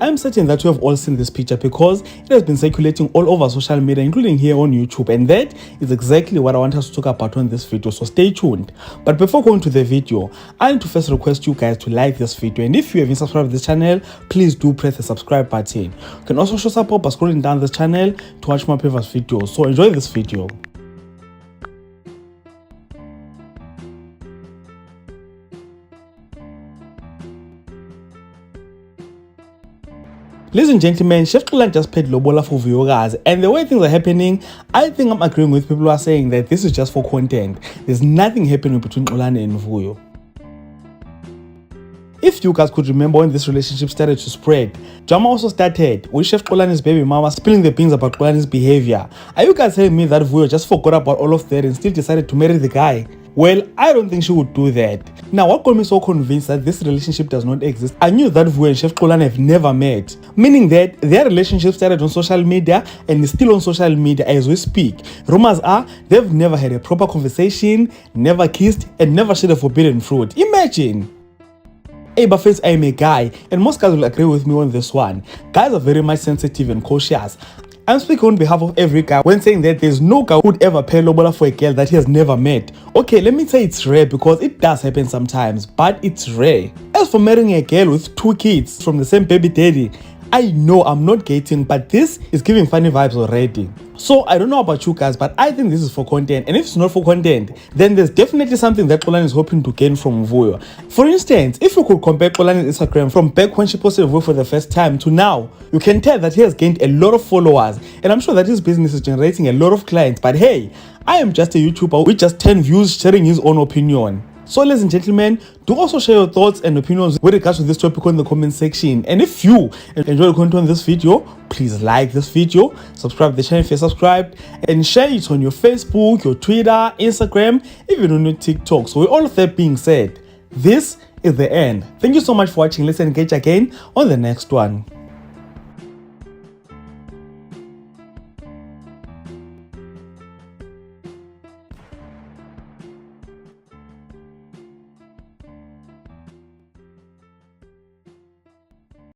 I'm certain that you have all seen this picture because it has been circulating all over social media, including here on YouTube, and that is exactly what I want us to talk about on this video, so stay tuned. But before going to the video, I need to first request you guys to like this video, and if you haven't subscribed to this channel, please do press the subscribe button. You can also show support by scrolling down this channel to watch my previous videos, so enjoy this video. Ladies and gentlemen, Chef Xolani just paid Lobola for Vuyokazi, and the way things are happening, I think I'm agreeing with people who are saying that this is just for content. There's nothing happening between Xolani and Vuyo. If you guys could remember when this relationship started to spread, drama also started with Chef Xolani's baby mama spilling the beans about Xolani's behavior. Are you guys telling me that Vuyo just forgot about all of that and still decided to marry the guy? Well, I don't think she would do that. Now, what got me so convinced that this relationship does not exist, I knew that Vuyo and Chef Xolani have never met, meaning that their relationship started on social media and is still on social media as we speak. Rumors are they've never had a proper conversation, never kissed, and never shared a forbidden fruit. Imagine! Hey, but first, I am a guy, and most guys will agree with me on this one. Guys are very much sensitive and cautious. I'm speaking on behalf of every guy when saying that there's no guy who would ever pay Lobola for a girl that he has never met. Okay, let me say it's rare because it does happen sometimes, but it's rare. As for marrying a girl with 2 kids from the same baby daddy, I know I'm not getting, but this is giving funny vibes already. So I don't know about you guys, but I think this is for content, and if it's not for content, then there's definitely something that Xolani is hoping to gain from Vuyo. For instance, if you could compare Xolani's Instagram from back when she posted Vuyo for the first time to now, you can tell that he has gained a lot of followers, and I'm sure that his business is generating a lot of clients. But hey, I am just a YouTuber with just 10 views sharing his own opinion. So ladies and gentlemen, do also share your thoughts and opinions with regards to this topic in the comment section. And if you enjoy the content on this video, please like this video, subscribe to the channel if you're subscribed, and share it on your Facebook, your Twitter, Instagram, even on your TikTok. So with all of that being said, this is the end. Thank you so much for watching. Let's engage again on the next one.